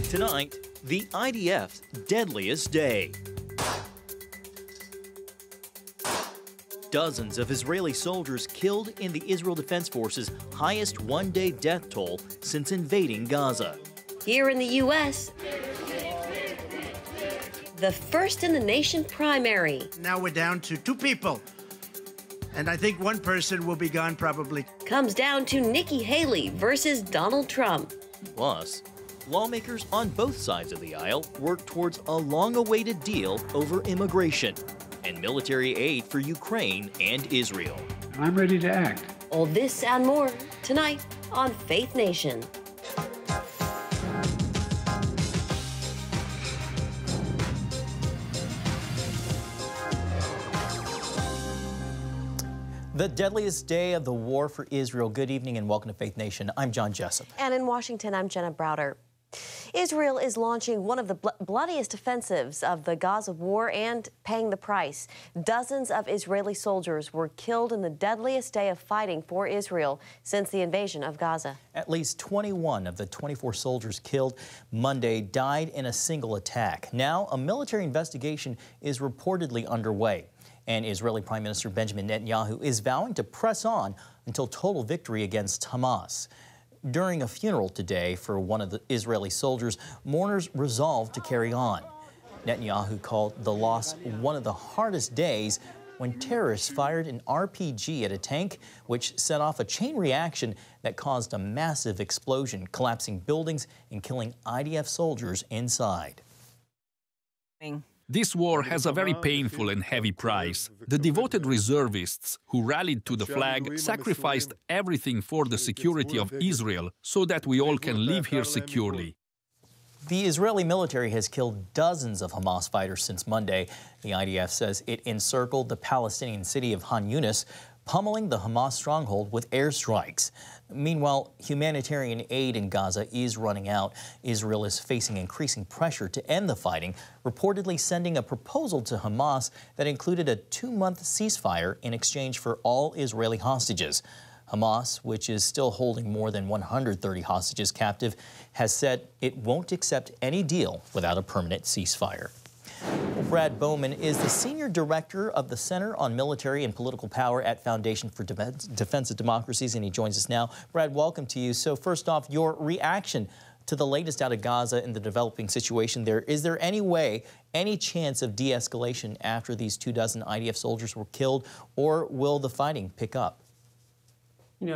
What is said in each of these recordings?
Tonight, the IDF's deadliest day. Dozens of Israeli soldiers killed in the Israel Defense Forces' highest one-day death toll since invading Gaza. Here in the U.S., the first in the nation primary. Now we're down to 2 people. And I think 1 person will be gone probably. Comes down to Nikki Haley versus Donald Trump. Plus, lawmakers on both sides of the aisle work towards a long-awaited deal over immigration and military aid for Ukraine and Israel. I'm ready to act. All this and more tonight on Faith Nation. The deadliest day of the war for Israel. Good evening and welcome to Faith Nation. I'm John Jessup. And in Washington, I'm Jenna Browder. Israel is launching one of the bloodiest offensives of the Gaza war and paying the price. Dozens of Israeli soldiers were killed in the deadliest day of fighting for Israel since the invasion of Gaza. At least 21 of the 24 soldiers killed Monday died in a single attack. Now, a military investigation is reportedly underway. And Israeli Prime Minister Benjamin Netanyahu is vowing to press on until total victory against Hamas. During a funeral today for one of the Israeli soldiers, mourners resolved to carry on. Netanyahu called the loss one of the hardest days when terrorists fired an RPG at a tank, which set off a chain reaction that caused a massive explosion, collapsing buildings and killing IDF soldiers inside. This war has a very painful and heavy price. The devoted reservists who rallied to the flag sacrificed everything for the security of Israel so that we all can live here securely. The Israeli military has killed dozens of Hamas fighters since Monday. The IDF says it encircled the Palestinian city of Han Yunis, pummeling the Hamas stronghold with airstrikes. Meanwhile, humanitarian aid in Gaza is running out. Israel is facing increasing pressure to end the fighting, reportedly sending a proposal to Hamas that included a 2-month ceasefire in exchange for all Israeli hostages. Hamas, which is still holding more than 130 hostages captive, has said it won't accept any deal without a permanent ceasefire. Brad Bowman is the Senior Director of the Center on Military and Political Power at Foundation for Defense of Democracies, and he joins us now. Brad, welcome to you. So first off, your reaction to the latest out of Gaza and the developing situation there. Is there any way, any chance of de-escalation after these 24 IDF soldiers were killed, or will the fighting pick up?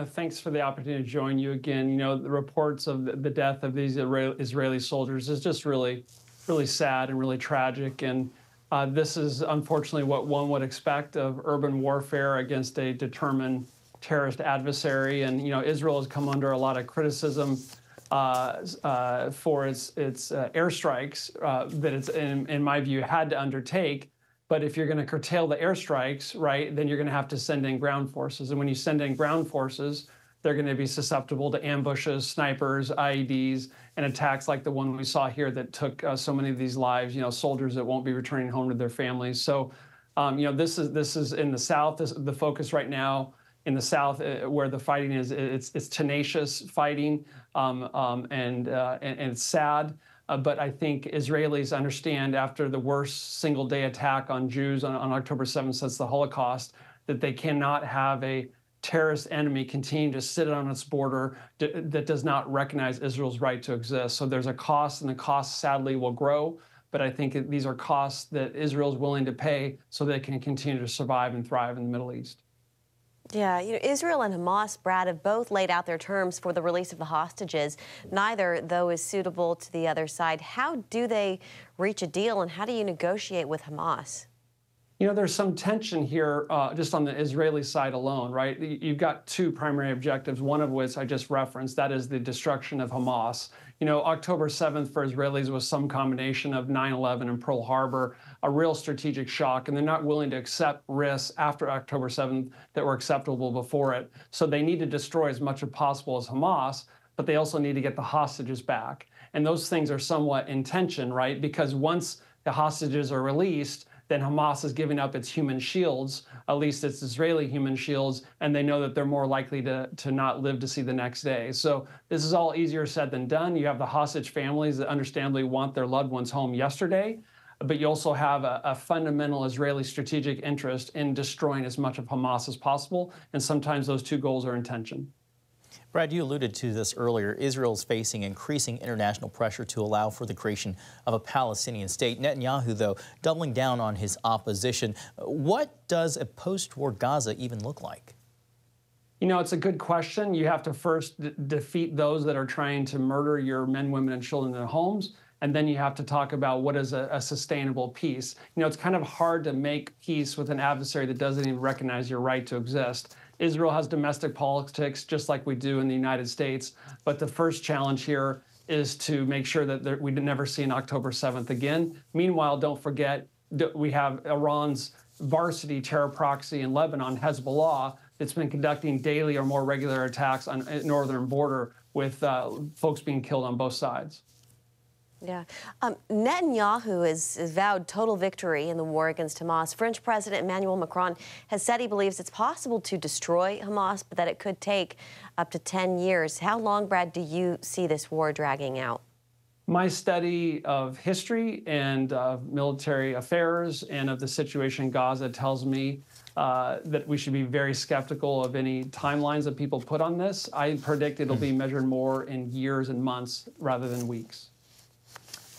Thanks for the opportunity to join you again. The reports of the death of these Israeli soldiers is just really sad and really tragic. And this is unfortunately what one would expect of urban warfare against a determined terrorist adversary. And, Israel has come under a lot of criticism for its airstrikes that it's, in my view, had to undertake. But if you're going to curtail the airstrikes, right, then you're going to have to send in ground forces. And when you send in ground forces, they're going to be susceptible to ambushes, snipers, IEDs, and attacks like the one we saw here that took so many of these lives, soldiers that won't be returning home to their families. So, this is in the South. The focus right now in the South where the fighting is, it's tenacious fighting, and it's sad. But I think Israelis understand after the worst single-day attack on Jews on October 7th since the Holocaust that they cannot have a terrorist enemy continue to sit on its border that does not recognize Israel's right to exist. So there's a cost, and the cost sadly will grow. But I think these are costs that Israel is willing to pay so they can continue to survive and thrive in the Middle East. Yeah, Israel and Hamas, Brad, have both laid out their terms for the release of the hostages. Neither, though, is suitable to the other side. How do they reach a deal, and how do you negotiate with Hamas? There's some tension here just on the Israeli side alone, right? You've got 2 primary objectives, one of which I just referenced, that is the destruction of Hamas. October 7th for Israelis was some combination of 9/11 and Pearl Harbor, a real strategic shock, and they're not willing to accept risks after October 7th that were acceptable before it. So they need to destroy as much as possible as Hamas, but they also need to get the hostages back. And those things are somewhat in tension, right? Because once the hostages are released, then Hamas is giving up its human shields, at least its Israeli human shields, and they know that they're more likely to not live to see the next day. So this is all easier said than done. You have the hostage families that understandably want their loved ones home yesterday, but you also have a fundamental Israeli strategic interest in destroying as much of Hamas as possible, and sometimes those two goals are in tension. Brad, you alluded to this earlier. Israel's facing increasing international pressure to allow for the creation of a Palestinian state. Netanyahu, though, doubling down on his opposition. What does a post-war Gaza even look like? You know, it's a good question. You have to first defeat those that are trying to murder your men, women, and children in their homes. And then you have to talk about what is a sustainable peace. You know, it's kind of hard to make peace with an adversary that doesn't even recognize your right to exist. Israel has domestic politics just like we do in the United States. But the first challenge here is to make sure that we never see an October 7th again. Meanwhile, don't forget that we have Iran's varsity terror proxy in Lebanon, Hezbollah, that's been conducting daily or more regular attacks on the northern border with folks being killed on both sides. Yeah. Netanyahu has vowed total victory in the war against Hamas. French President Emmanuel Macron has said he believes it's possible to destroy Hamas, but that it could take up to 10 years. How long, Brad, do you see this war dragging out? My study of history and of military affairs and of the situation in Gaza tells me that we should be very skeptical of any timelines that people put on this. I predict it'll be measured more in years and months rather than weeks.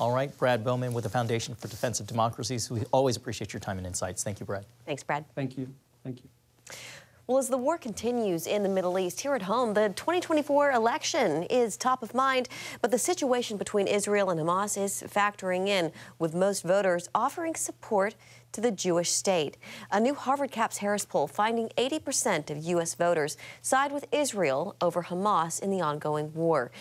All right, Brad Bowman with the Foundation for Defense of Democracies. We always appreciate your time and insights. Thank you, Brad. Thanks, Brad. Thank you. Thank you. Well, as the war continues in the Middle East, here at home, the 2024 election is top of mind, but the situation between Israel and Hamas is factoring in, with most voters offering support to the Jewish state. A new Harvard Caps Harris poll finding 80% of U.S. voters side with Israel over Hamas in the ongoing war.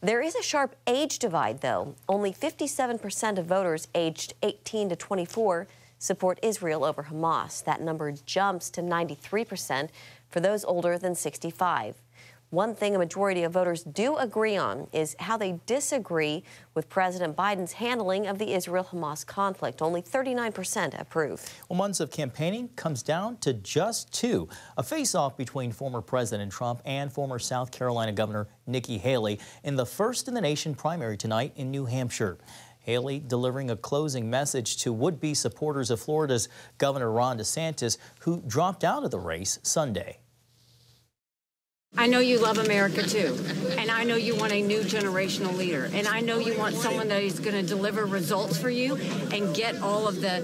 There is a sharp age divide, though. Only 57% of voters aged 18 to 24 support Israel over Hamas. That number jumps to 93% for those older than 65. One thing a majority of voters do agree on is how they disagree with President Biden's handling of the Israel-Hamas conflict. Only 39% approve. Well, months of campaigning comes down to just two. A face-off between former President Trump and former South Carolina Governor Nikki Haley in the first-in-the-nation primary tonight in New Hampshire. Haley delivering a closing message to would-be supporters of Florida's Governor Ron DeSantis, who dropped out of the race Sunday. I know you love America, too, and I know you want a new generational leader, and I know you want someone that is going to deliver results for you and get all of the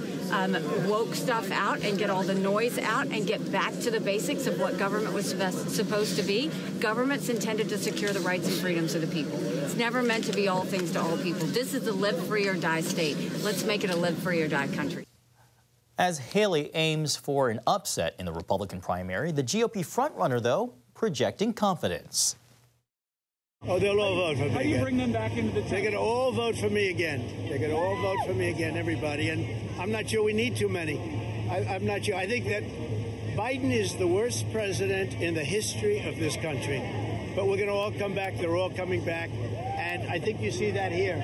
woke stuff out and get all the noise out and get back to the basics of what government was supposed to be. Government's intended to secure the rights and freedoms of the people. It's never meant to be all things to all people. This is a live free or die state. Let's make it a live free or die country. As Haley aims for an upset in the Republican primary, the GOP frontrunner, though, projecting confidence. Oh, they'll all vote for me. How do you bring them back into the team? They're going to all vote for me again. They're going to all vote for me again, everybody. And I'm not sure we need too many. I'm not sure. I think that Biden is the worst president in the history of this country. But we're going to all come back. They're all coming back. And I think you see that here.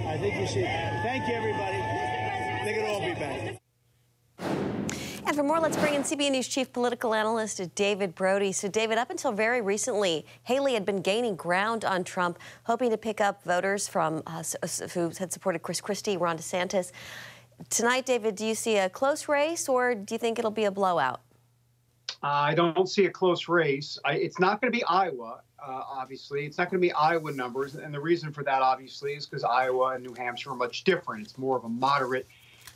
I think you see. Thank you, everybody. They're going to all be back. And for more, let's bring in CBN News Chief Political Analyst David Brody. So, David, up until very recently, Haley had been gaining ground on Trump, hoping to pick up voters from who had supported Chris Christie, Ron DeSantis. Tonight, David, do you see a close race, or do you think it'll be a blowout? I don't see a close race. It's not going to be Iowa, obviously. It's not going to be Iowa numbers. And the reason for that, obviously, is because Iowa and New Hampshire are much different. It's more of a moderate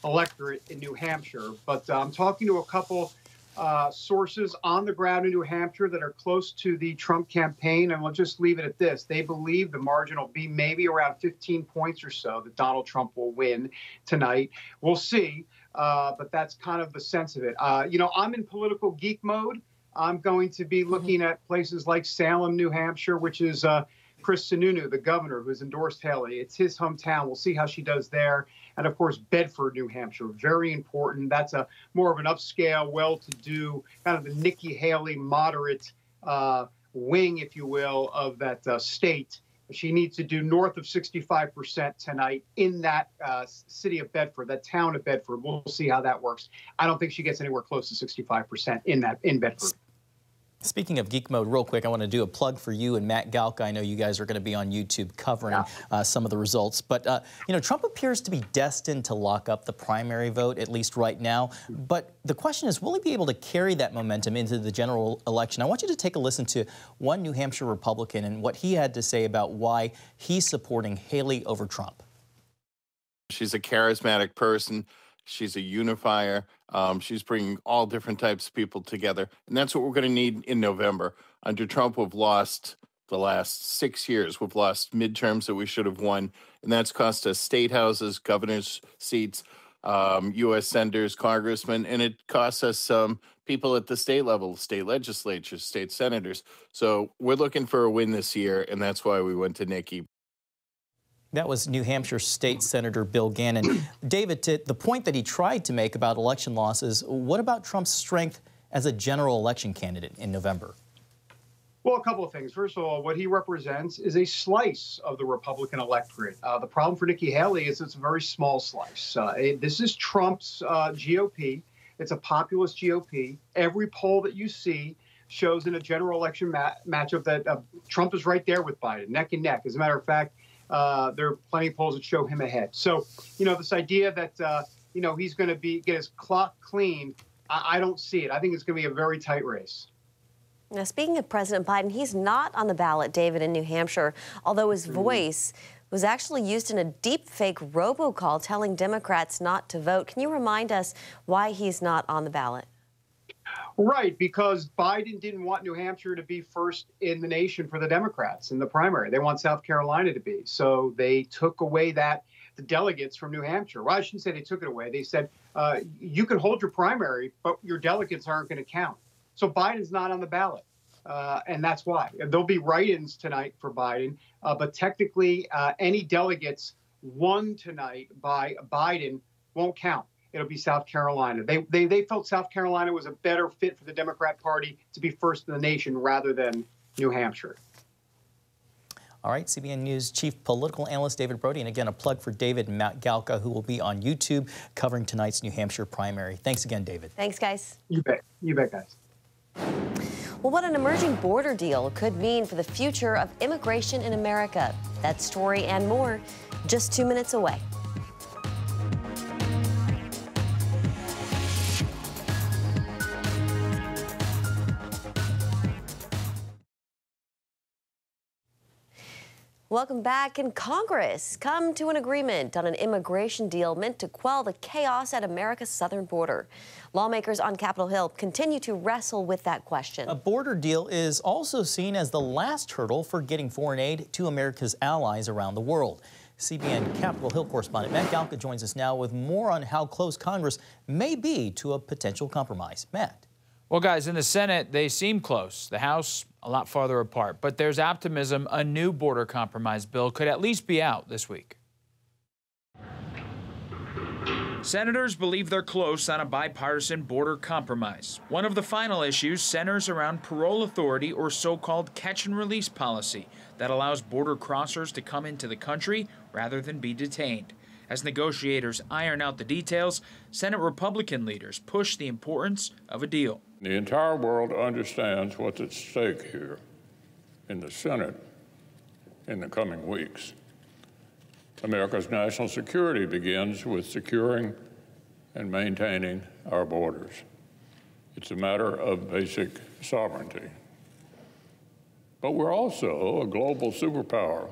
electorate in New Hampshire. But I'm talking to a couple sources on the ground in New Hampshire that are close to the Trump campaign, and we'll just leave it at this. They believe the margin will be maybe around 15 points or so that Donald Trump will win tonight. We'll see, but that's kind of the sense of it. You know, I'm in political geek mode. I'm going to be looking at places like Salem, New Hampshire, which is Chris Sununu, the governor who's endorsed Haley. It's his hometown. We'll see how she does there. And, of course, Bedford, New Hampshire, very important. That's a more of an upscale, well-to-do, kind of the Nikki Haley moderate wing, if you will, of that state. She needs to do north of 65% tonight in that city of Bedford, that town of Bedford. We'll see how that works. I don't think she gets anywhere close to 65% in Bedford. Speaking of Geek Mode, real quick, I want to do a plug for you and Matt Galka. I know you guys are going to be on YouTube covering some of the results. But, you know, Trump appears to be destined to lock up the primary vote, at least right now. But the question is, will he be able to carry that momentum into the general election? I want you to take a listen to one New Hampshire Republican and what he had to say about why he's supporting Haley over Trump. She's a charismatic person. She's a unifier. She's bringing all different types of people together. And that's what we're going to need in November. Under Trump, we've lost the last 6 years. We've lost midterms that we should have won. And that's cost us state houses, governor's seats, U.S. senators, congressmen. And it costs us people at the state level, state legislatures, state senators. So we're looking for a win this year. And that's why we went to Nikki. That was New Hampshire State Senator Bill Gannon. David, to the point that he tried to make about election losses, what about Trump's strength as a general election candidate in November? Well, a couple of things. First of all, what he represents is a slice of the Republican electorate. The problem for Nikki Haley is it's a very small slice. This is Trump's GOP. It's a populist GOP. Every poll that you see shows in a general election matchup that Trump is right there with Biden, neck and neck. As a matter of fact, there are plenty of polls that show him ahead. So, you know, this idea that, you know, he's going to get his clock clean, I don't see it. I think it's going to be a very tight race. Now, speaking of President Biden, he's not on the ballot, David, in New Hampshire, although his voice was actually used in a deep-fake robocall telling Democrats not to vote. Can you remind us why he's not on the ballot? Right, because Biden didn't want New Hampshire to be first in the nation for the Democrats in the primary. They want South Carolina to be. So they took away the delegates from New Hampshire. Well, I shouldn't say they took it away. They said, you can hold your primary, but your delegates aren't going to count. So Biden's not on the ballot. And that's why. There'll be write-ins tonight for Biden. But technically, any delegates won tonight by Biden won't count. It'll be South Carolina. They felt South Carolina was a better fit for the Democrat Party to be first in the nation rather than New Hampshire. All right, CBN News Chief Political Analyst David Brody. And again, a plug for David and Matt Galka, who will be on YouTube covering tonight's New Hampshire primary. Thanks again, David. Thanks, guys. You bet. You bet, guys. Well, what an emerging border deal could mean for the future of immigration in America. That story and more just 2 minutes away. Welcome back. And Congress come to an agreement on an immigration deal meant to quell the chaos at America's southern border. Lawmakers on Capitol Hill continue to wrestle with that question. A border deal is also seen as the last hurdle for getting foreign aid to America's allies around the world. CBN Capitol Hill correspondent Matt Galka joins us now with more on how close Congress may be to a potential compromise. Matt. Well, guys, in the Senate, they seem close. The House, a lot farther apart. But there's optimism a new border compromise bill could at least be out this week. Senators believe they're close on a bipartisan border compromise. One of the final issues centers around parole authority, or so-called catch-and-release policy that allows border crossers to come into the country rather than be detained. As negotiators iron out the details, Senate Republican leaders push the importance of a deal. The entire world understands what's at stake here in the Senate in the coming weeks. America's national security begins with securing and maintaining our borders. It's a matter of basic sovereignty. But we're also a global superpower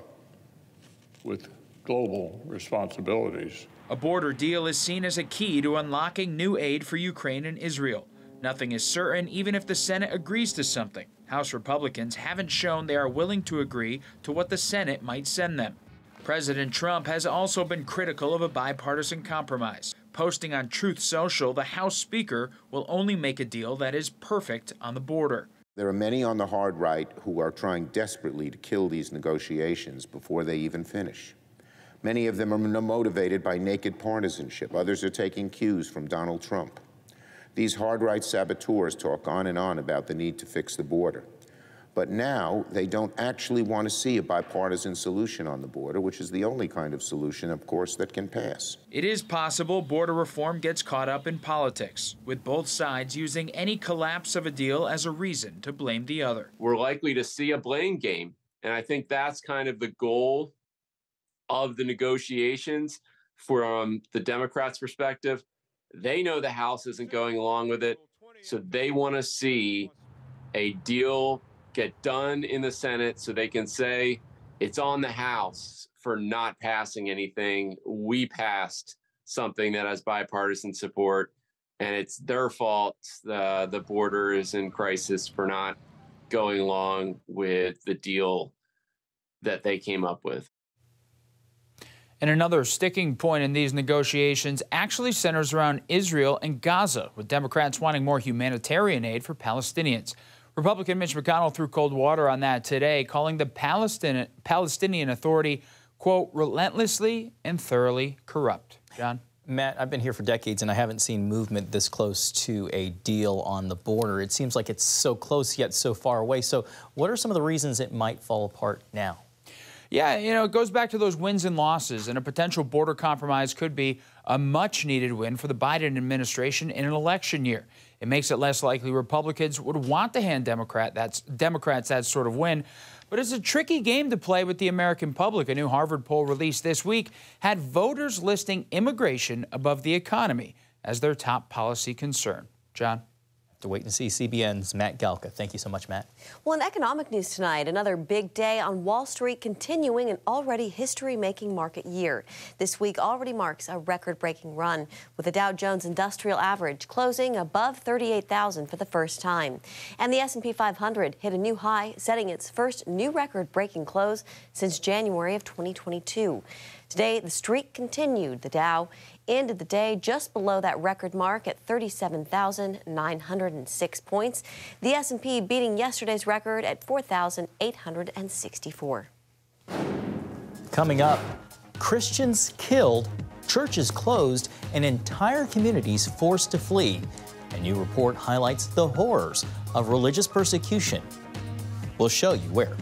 with global responsibilities. A border deal is seen as a key to unlocking new aid for Ukraine and Israel. Nothing is certain, even if the Senate agrees to something. House Republicans haven't shown they are willing to agree to what the Senate might send them. President Trump has also been critical of a bipartisan compromise. Posting on Truth Social, the House Speaker will only make a deal that is perfect on the border. There are many on the hard right who are trying desperately to kill these negotiations before they even finish. Many of them are motivated by naked partisanship. Others are taking cues from Donald Trump. These hard right saboteurs talk on and on about the need to fix the border. But now they don't actually want to see a bipartisan solution on the border, which is the only kind of solution, of course, that can pass. It is possible border reform gets caught up in politics, with both sides using any collapse of a deal as a reason to blame the other. We're likely to see a blame game, and I think that's kind of the goal of the negotiations from the Democrats' perspective. They know the House isn't going along with it, so they want to see a deal get done in the Senate so they can say it's on the House for not passing anything. We passed something that has bipartisan support, and it's their fault the border is in crisis for not going along with the deal that they came up with. And another sticking point in these negotiations actually centers around Israel and Gaza, with Democrats wanting more humanitarian aid for Palestinians. Republican Mitch McConnell threw cold water on that today, calling the Palestinian Authority, quote, relentlessly and thoroughly corrupt. John? Matt, I've been here for decades, and I haven't seen movement this close to a deal on the border. It seems like it's so close yet so far away. So what are some of the reasons it might fall apart now? Yeah, you know, it goes back to those wins and losses, and a potential border compromise could be a much-needed win for the Biden administration in an election year. It makes it less likely Republicans would want to hand Democrats that sort of win. But it's a tricky game to play with the American public. A new Harvard poll released this week had voters listing immigration above the economy as their top policy concern. John? To wait and see. CBN's Matt Galka. Thank you so much, Matt. Well, in economic news tonight, another big day on Wall Street, continuing an already history-making market year. This week already marks a record-breaking run, with the Dow Jones Industrial Average closing above 38,000 for the first time. And the S&P 500 hit a new high, setting its first new record-breaking close since January of 2022. Today, the streak continued. The Dow ended the day just below that record mark at 37,906 points. The S&P beating yesterday's record at 4,864. Coming up, Christians killed, churches closed, and entire communities forced to flee. A new report highlights the horrors of religious persecution. We'll show you where.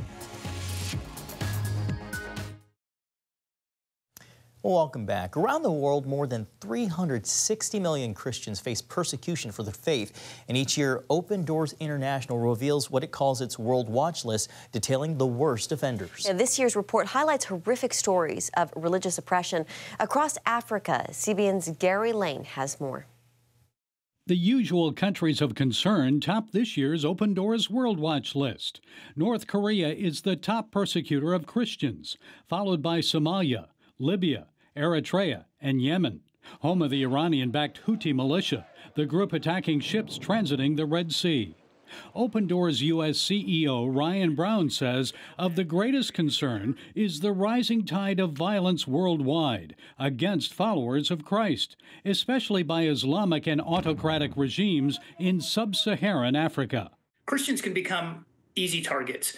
Welcome back. Around the world, more than 360 million Christians face persecution for their faith. And each year, Open Doors International reveals what it calls its World Watch List, detailing the worst offenders. Yeah, this year's report highlights horrific stories of religious oppression across Africa. CBN's Gary Lane has more. The usual countries of concern top this year's Open Doors World Watch list. North Korea is the top persecutor of Christians, followed by Somalia, Libya, Eritrea, and Yemen, home of the Iranian-backed Houthi militia, the group attacking ships transiting the Red Sea. Open Doors U.S. CEO Ryan Brown says of the greatest concern is the rising tide of violence worldwide against followers of Christ, especially by Islamic and autocratic regimes in sub-Saharan Africa. Christians can become easy targets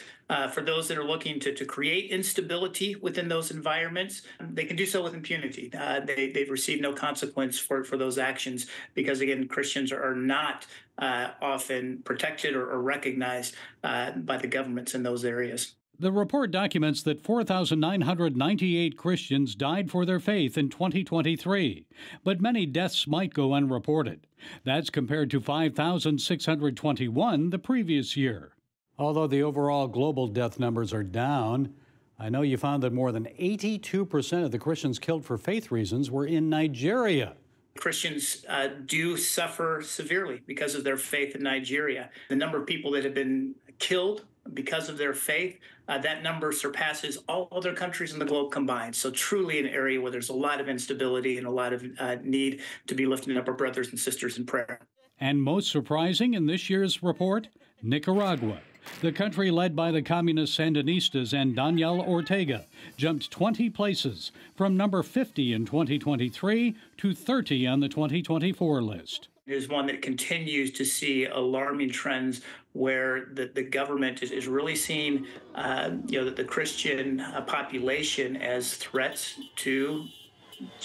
for those that are looking to create instability within those environments. They can do so with impunity. They've received no consequence for those actions because, again, Christians are not often protected or recognized by the governments in those areas. The report documents that 4,998 Christians died for their faith in 2023, but many deaths might go unreported. That's compared to 5,621 the previous year. Although the overall global death numbers are down, I know you found that more than 82% of the Christians killed for faith reasons were in Nigeria. Christians do suffer severely because of their faith in Nigeria. The number of people that have been killed because of their faith, that number surpasses all other countries in the globe combined. So truly an area where there's a lot of instability and a lot of need to be lifting up our brothers and sisters in prayer. And most surprising in this year's report, Nicaragua. The country led by the communist Sandinistas and Daniel Ortega jumped 20 places from number 50 in 2023 to 30 on the 2024 list. It is one that continues to see alarming trends where the government is really seeing the Christian population as threats to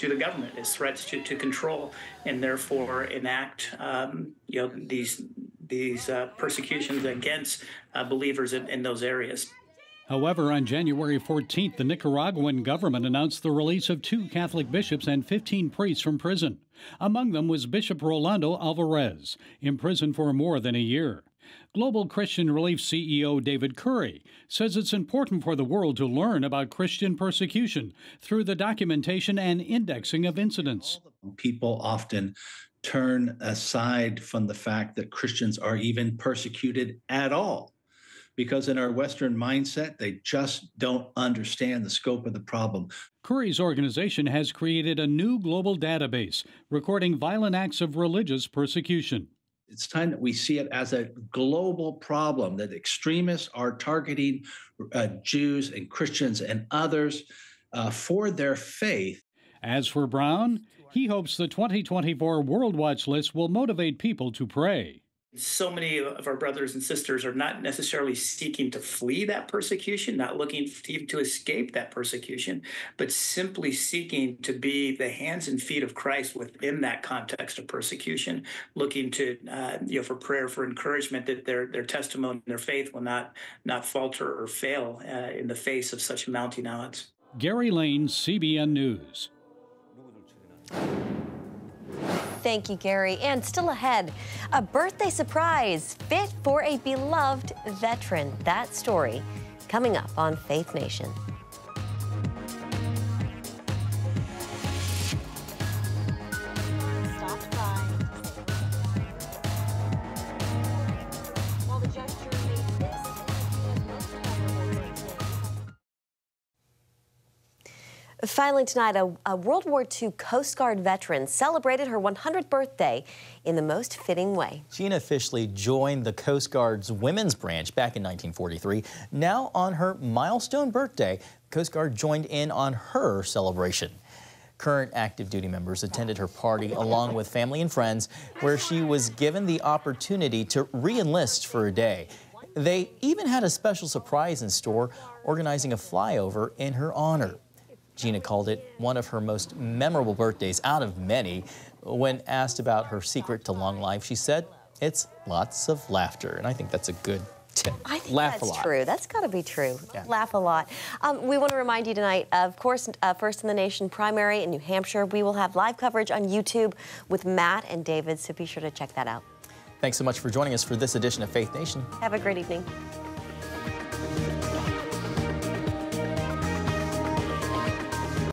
the government, as threats to control, and therefore enact these these persecutions against believers in those areas. However, on January 14th, the Nicaraguan government announced the release of 2 Catholic bishops and 15 priests from prison. Among them was Bishop Rolando Alvarez, imprisoned for more than a year. Global Christian Relief CEO David Curry says it's important for the world to learn about Christian persecution through the documentation and indexing of incidents. People often turn aside from the fact that Christians are even persecuted at all, because in our Western mindset, they just don't understand the scope of the problem. Curry's organization has created a new global database recording violent acts of religious persecution. It's time that we see it as a global problem, that extremists are targeting Jews and Christians and others for their faith. As for Brown, he hopes the 2024 World Watch list will motivate people to pray. So many of our brothers and sisters are not necessarily seeking to flee that persecution, not looking even to escape that persecution, but simply seeking to be the hands and feet of Christ within that context of persecution, looking to, for prayer, for encouragement that their testimony, their faith will not falter or fail in the face of such mounting odds. Gary Lane, CBN News. Thank you, Gary. And still ahead, a birthday surprise fit for a beloved veteran. That story coming up on Faith Nation. Finally tonight, a World War II Coast Guard veteran celebrated her 100th birthday in the most fitting way. Gina officially joined the Coast Guard's women's branch back in 1943. Now on her milestone birthday, the Coast Guard joined in on her celebration. Current active duty members attended her party along with family and friends, where she was given the opportunity to re-enlist for a day. They even had a special surprise in store, organizing a flyover in her honor. Gina called it one of her most memorable birthdays out of many. When asked about her secret to long life, she said, "It's lots of laughter." And I think that's a good tip. I think Laugh that's a lot. true. That's got to be true. Yeah. Laugh a lot. We want to remind you tonight, of course, First in the Nation primary in New Hampshire. We will have live coverage on YouTube with Matt and David, so be sure to check that out. Thanks so much for joining us for this edition of Faith Nation. Have a great evening.